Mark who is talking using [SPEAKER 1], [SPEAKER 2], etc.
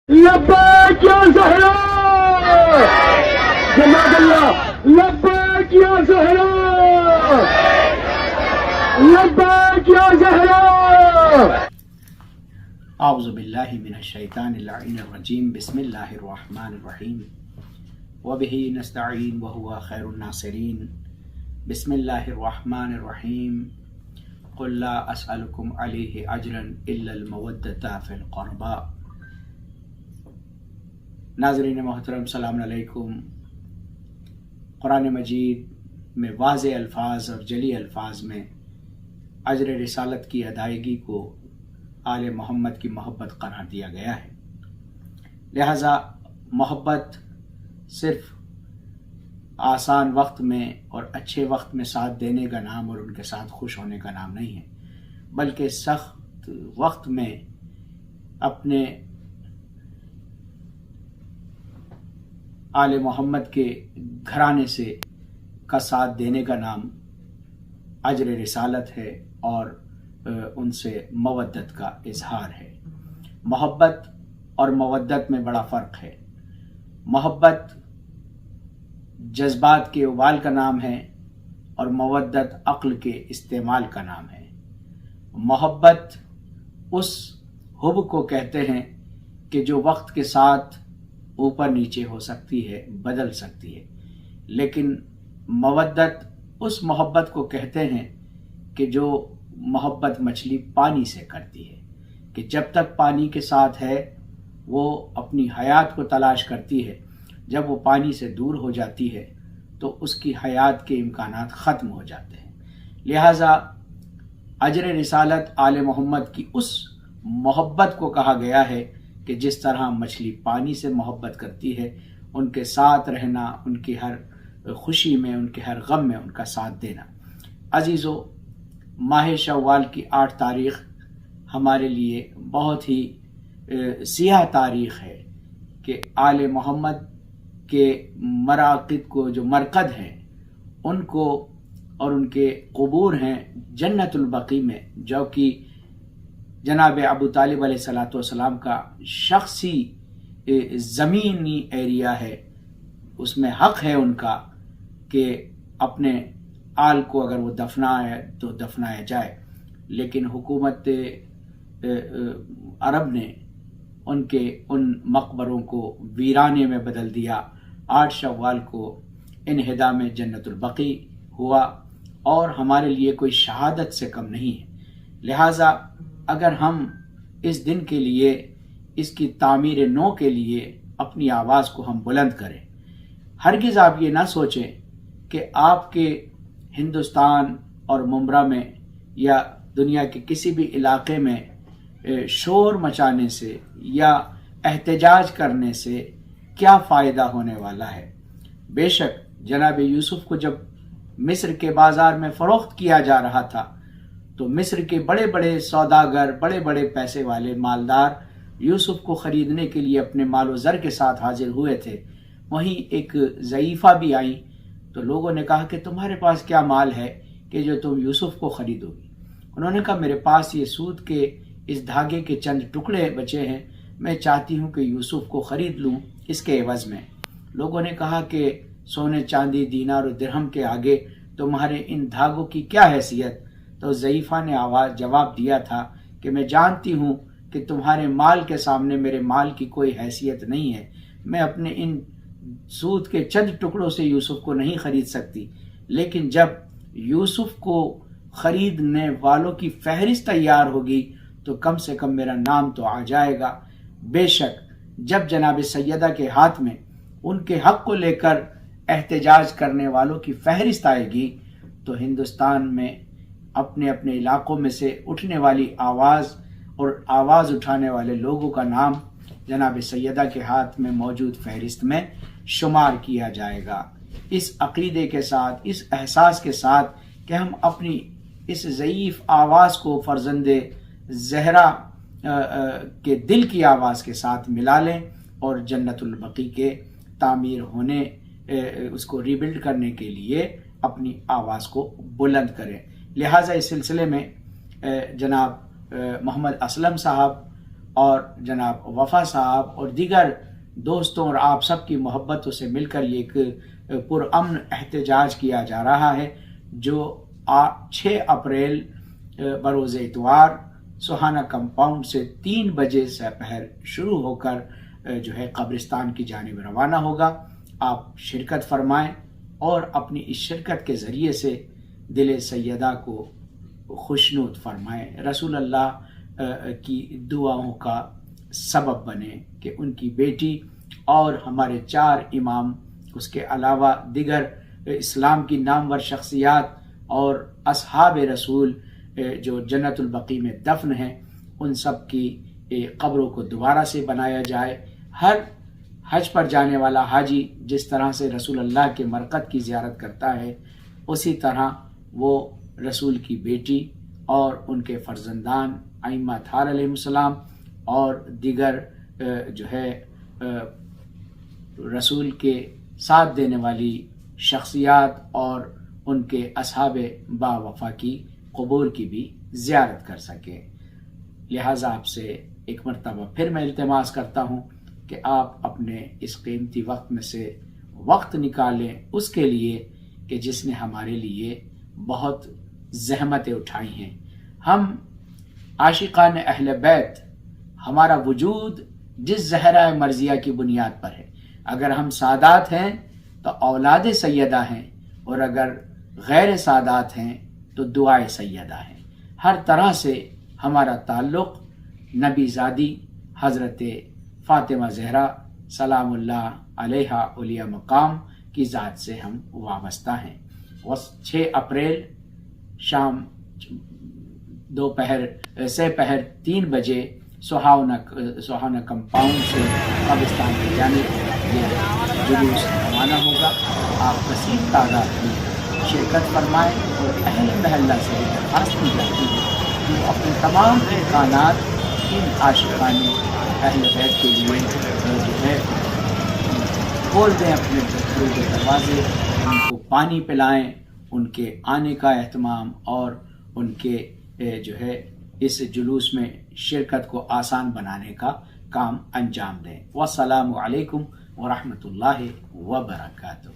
[SPEAKER 1] لبیک یا زہرا جزاک اللہ لبیک یا زہرا لبیک یا زہرا
[SPEAKER 2] اعوذ باللہ من الشیطان اللعین الرجیم بسم اللہ الرحمن الرحیم وبہ نستعین وہو خیر الناصرین بسم اللہ الرحمن الرحیم قل لا اسألکم علیہ اجرا الا المودۃ فی القربى۔ ناظرین محترم السلام علیکم۔ قرآن مجید میں واضح الفاظ اور جلی الفاظ میں اجر رسالت کی ادائیگی کو آل محمد کی محبت قرار دیا گیا ہے، لہذا محبت صرف آسان وقت میں اور اچھے وقت میں ساتھ دینے کا نام اور ان کے ساتھ خوش ہونے کا نام نہیں ہے، بلکہ سخت وقت میں اپنے آل محمد کے گھرانے سے کا ساتھ دینے کا نام اجر رسالت ہے اور ان سے مودت کا اظہار ہے۔ محبت اور مودت میں بڑا فرق ہے۔ محبت جذبات کے ابال کا نام ہے اور مودت عقل کے استعمال کا نام ہے۔ محبت اس حب کو کہتے ہیں کہ جو وقت کے ساتھ اوپر نیچے ہو سکتی ہے، بدل سکتی ہے، لیکن مودت اس محبت کو کہتے ہیں کہ جو محبت مچھلی پانی سے کرتی ہے، کہ جب تک پانی کے ساتھ ہے وہ اپنی حیات کو تلاش کرتی ہے، جب وہ پانی سے دور ہو جاتی ہے تو اس کی حیات کے امکانات ختم ہو جاتے ہیں۔ لہٰذا اجر رسالت آل محمد کی اس محبت کو کہا گیا ہے کہ جس طرح مچھلی پانی سے محبت کرتی ہے، ان کے ساتھ رہنا، ان کی ہر خوشی میں، ان کے ہر غم میں ان کا ساتھ دینا۔ عزیزو، ماہ شوال کی 8 تاریخ ہمارے لیے بہت ہی سیاہ تاریخ ہے کہ آل محمد کے مراقد کو جو مرقد ہیں ان کو اور ان کے قبور ہیں جنت البقیع میں، جو کہ جناب ابو طالب علیہ السلام کا شخصی زمینی ایریا ہے، اس میں حق ہے ان کا کہ اپنے آل کو اگر وہ دفنائے تو دفنایا جائے، لیکن حکومت عرب نے ان مقبروں کو ویرانے میں بدل دیا۔ 8 شوال کو انہدام جنت البقیع ہوا اور ہمارے لیے کوئی شہادت سے کم نہیں ہے۔ لہٰذا اگر ہم اس دن کے لیے، اس کی تعمیر نو کے لیے اپنی آواز کو ہم بلند کریں، ہرگز آپ یہ نہ سوچیں کہ آپ کے ہندوستان اور ممبرا میں یا دنیا کے کسی بھی علاقے میں شور مچانے سے یا احتجاج کرنے سے کیا فائدہ ہونے والا ہے۔ بے شک جناب یوسف کو جب مصر کے بازار میں فروخت کیا جا رہا تھا تو مصر کے بڑے بڑے سوداگر، بڑے بڑے پیسے والے مالدار یوسف کو خریدنے کے لیے اپنے مال و زر کے ساتھ حاضر ہوئے تھے۔ وہیں ایک ضعیفہ بھی آئی تو لوگوں نے کہا کہ تمہارے پاس کیا مال ہے کہ جو تم یوسف کو خریدو گی؟ انہوں نے کہا میرے پاس یہ سود کے اس دھاگے کے چند ٹکڑے بچے ہیں، میں چاہتی ہوں کہ یوسف کو خرید لوں اس کے عوض میں۔ لوگوں نے کہا کہ سونے چاندی دینار و درہم کے آگے تمہارے ان دھاگوں کی کیا حیثیت؟ تو ضعیفہ نے جواب دیا تھا کہ میں جانتی ہوں کہ تمہارے مال کے سامنے میرے مال کی کوئی حیثیت نہیں ہے، میں اپنے ان سود کے چند ٹکڑوں سے یوسف کو نہیں خرید سکتی، لیکن جب یوسف کو خریدنے والوں کی فہرست تیار ہوگی تو کم سے کم میرا نام تو آ جائے گا۔ بے شک جب جناب سیدہ کے ہاتھ میں ان کے حق کو لے کر احتجاج کرنے والوں کی فہرست آئے گی تو ہندوستان میں اپنے اپنے علاقوں میں سے اٹھنے والی آواز اور آواز اٹھانے والے لوگوں کا نام جناب سیدہ کے ہاتھ میں موجود فہرست میں شمار کیا جائے گا۔ اس عقیدے کے ساتھ، اس احساس کے ساتھ کہ ہم اپنی اس ضعیف آواز کو فرزند زہرا کے دل کی آواز کے ساتھ ملا لیں اور جنت البقیع کے تعمیر ہونے، اس کو ریبلڈ کرنے کے لیے اپنی آواز کو بلند کریں۔ لہٰذا اس سلسلے میں جناب محمد اسلم صاحب اور جناب وفا صاحب اور دیگر دوستوں اور آپ سب کی محبتوں سے مل کر یہ ایک پرامن احتجاج کیا جا رہا ہے، جو 6 اپریل بروز اتوار سوہانہ کمپاؤنڈ سے 3 بجے سے پہر شروع ہو کر جو ہے قبرستان کی جانب روانہ ہوگا۔ آپ شرکت فرمائیں اور اپنی اس شرکت کے ذریعے سے دل سیدہ کو خوشنود فرمائیں، رسول اللہ کی دعاؤں کا سبب بنے کہ ان کی بیٹی اور ہمارے 4 امام، اس کے علاوہ دیگر اسلام کی نامور شخصیات اور اصحاب رسول جو جنت البقیع میں دفن ہیں، ان سب کی قبروں کو دوبارہ سے بنایا جائے۔ ہر حج پر جانے والا حاجی جس طرح سے رسول اللہ کے مرقد کی زیارت کرتا ہے، اسی طرح وہ رسول کی بیٹی اور ان کے فرزندان ائمہ اطہار علیہ السلام اور دیگر جو ہے رسول کے ساتھ دینے والی شخصیات اور ان کے اصحاب با وفا کی قبور کی بھی زیارت کر سکے۔ لہٰذا آپ سے ایک مرتبہ پھر میں التماس کرتا ہوں کہ آپ اپنے اس قیمتی وقت میں سے وقت نکالیں اس کے لیے کہ جس نے ہمارے لیے بہت زحمتیں اٹھائی ہیں۔ ہم عاشقان اہل بیت، ہمارا وجود جس زہرہ مرضیہ کی بنیاد پر ہے، اگر ہم سادات ہیں تو اولاد سیدہ ہیں، اور اگر غیر سادات ہیں تو دعائے سیدہ ہیں۔ ہر طرح سے ہمارا تعلق نبی زادی حضرت فاطمہ زہرا سلام اللہ علیہ اولیاء مقام کی ذات سے ہم وابستہ ہیں۔ 6 اپریل شام دوپہر سے پہر 3 بجے سوہانہ کمپاؤنڈ سے قبرستان کی جانب یہ جلوس روانہ ہوگا۔ آپ کثیر تعداد میں شرکت فرمائیں اور اہل محلہ سے بھی درخواست کی جاتی ہے کہ وہ اپنے تمام امکانات ان عاشقان اہل بیت کے لیے جو ہے کھول دیں، اپنے دروازے، ان کو پانی پلائیں، ان کے آنے کا اہتمام اور ان کے جو ہے اس جلوس میں شرکت کو آسان بنانے کا کام انجام دیں۔ والسلام علیکم ورحمۃ اللہ وبرکاتہ۔